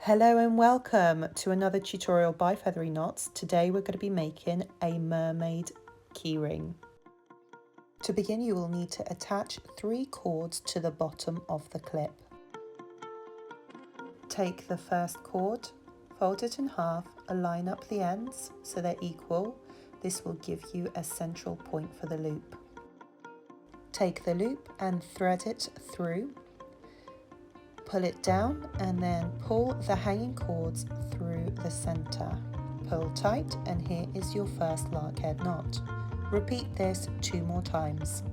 Hello and welcome to another tutorial by Feathery Knots. Today we're going to be making a mermaid keyring. To begin, you will need to attach 3 cords to the bottom of the clip. Take the first cord, fold it in half, align up the ends so they're equal. This will give you a central point for the loop. Take the loop and thread it through. Pull it down and then pull the hanging cords through the center. Pull tight and here is your first lark head knot. Repeat this 2 more times.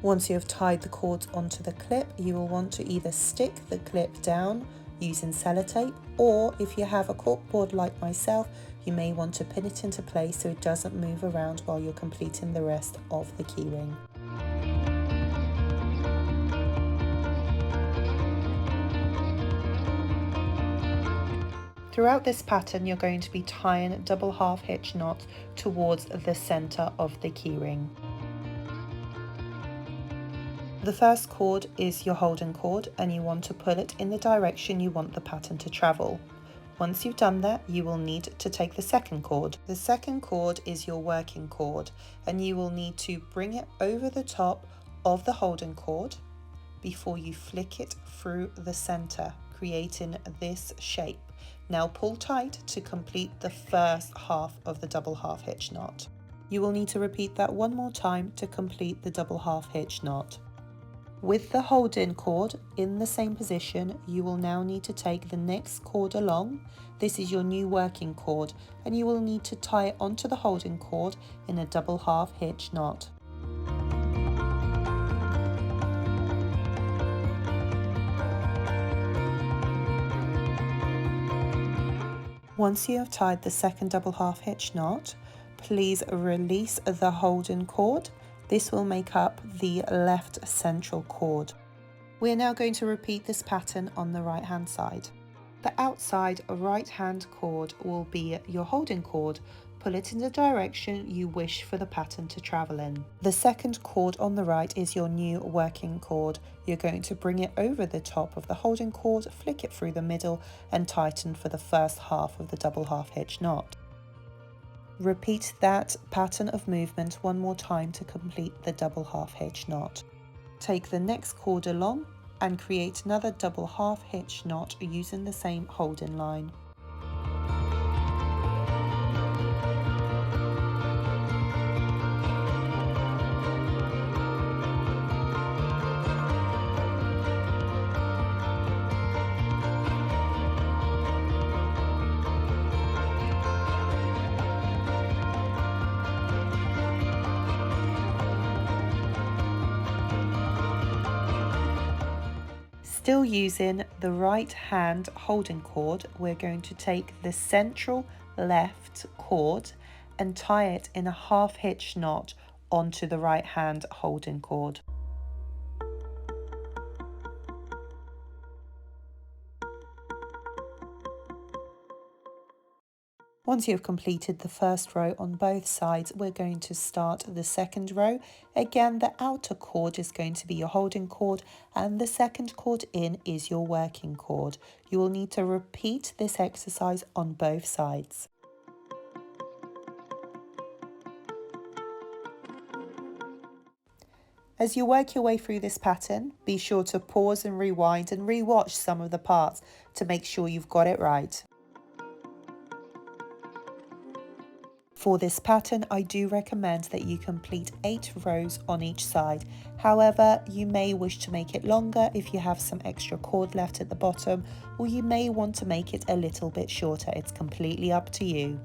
Once you have tied the cords onto the clip, you will want to either stick the clip down using sellotape, or if you have a corkboard like myself, you may want to pin it into place so it doesn't move around while you're completing the rest of the keyring. Throughout this pattern, you're going to be tying double half hitch knots towards the center of the keyring. The first cord is your holding cord and you want to pull it in the direction you want the pattern to travel. Once you've done that, you will need to take the second cord. The second cord is your working cord and you will need to bring it over the top of the holding cord before you flick it through the center, creating this shape. Now pull tight to complete the first half of the double half hitch knot. You will need to repeat that 1 more time to complete the double half hitch knot. With the hold-in cord in the same position, you will now need to take the next cord along. This is your new working cord and you will need to tie it onto the holding cord in a double half hitch knot. Once you have tied the second double half hitch knot, please release the hold-in cord. This will make up the left central cord. We are now going to repeat this pattern on the right hand side. The outside right hand cord will be your holding cord. Pull it in the direction you wish for the pattern to travel in. The second cord on the right is your new working cord. You're going to bring it over the top of the holding cord, flick it through the middle and tighten for the first half of the double half hitch knot. Repeat that pattern of movement 1 more time to complete the double half hitch knot. Take the next cord along and create another double half hitch knot using the same hold-in line. Still using the right hand holding cord, we're going to take the central left cord and tie it in a half hitch knot onto the right hand holding cord. Once you've completed the first row on both sides, we're going to start the second row. Again, the outer cord is going to be your holding cord and the second cord in is your working cord. You will need to repeat this exercise on both sides. As you work your way through this pattern, be sure to pause and rewind and re-watch some of the parts to make sure you've got it right. For this pattern, I do recommend that you complete 8 rows on each side. However, you may wish to make it longer if you have some extra cord left at the bottom, or you may want to make it a little bit shorter. It's completely up to you.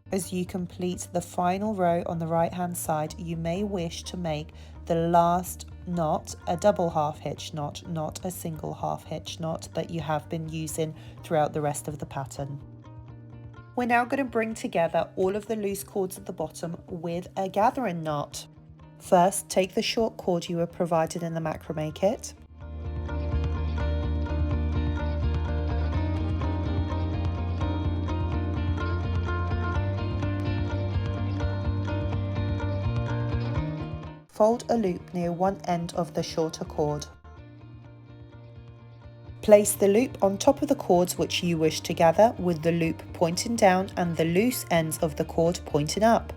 As you complete the final row on the right hand side, you may wish to make the last knot a double half hitch knot, not a single half hitch knot that you have been using throughout the rest of the pattern. We're now going to bring together all of the loose cords at the bottom with a gathering knot. First, take the short cord you were provided in the macrame kit. Fold a loop near one end of the shorter cord. Place the loop on top of the cords which you wish to gather, with the loop pointing down and the loose ends of the cord pointing up.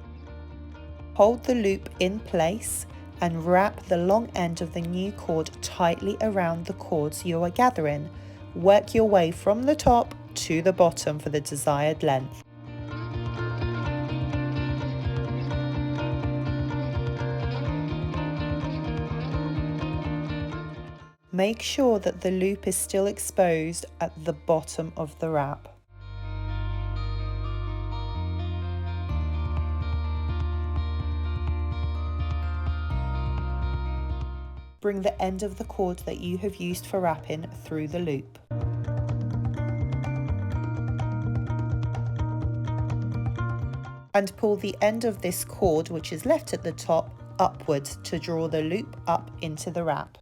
Hold the loop in place and wrap the long end of the new cord tightly around the cords you are gathering. Work your way from the top to the bottom for the desired length. Make sure that the loop is still exposed at the bottom of the wrap. Bring the end of the cord that you have used for wrapping through the loop. And pull the end of this cord, which is left at the top, upwards to draw the loop up into the wrap.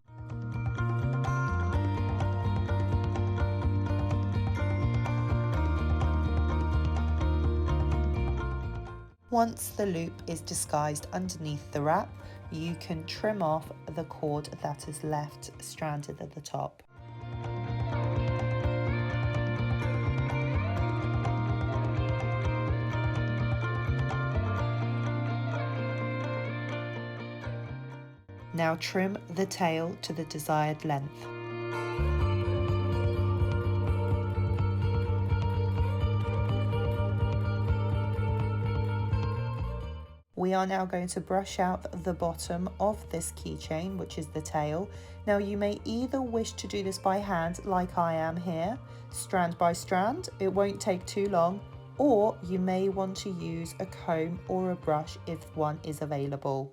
Once the loop is disguised underneath the wrap, you can trim off the cord that is left stranded at the top. Now trim the tail to the desired length. We are now going to brush out the bottom of this keychain, which is the tail. Now you may either wish to do this by hand like I am here, strand by strand, it won't take too long, or you may want to use a comb or a brush if one is available.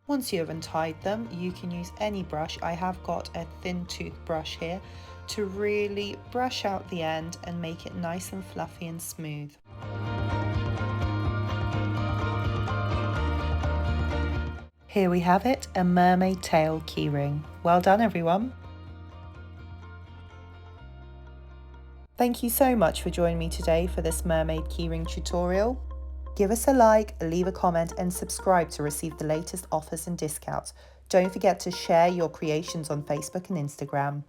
Once you have untied them, you can use any brush. I have got a thin toothbrush here to really brush out the end and make it nice and fluffy and smooth. Here we have it, a mermaid tail keyring. Well done everyone. Thank you so much for joining me today for this mermaid keyring tutorial. Give us a like, leave a comment and subscribe to receive the latest offers and discounts. Don't forget to share your creations on Facebook and Instagram.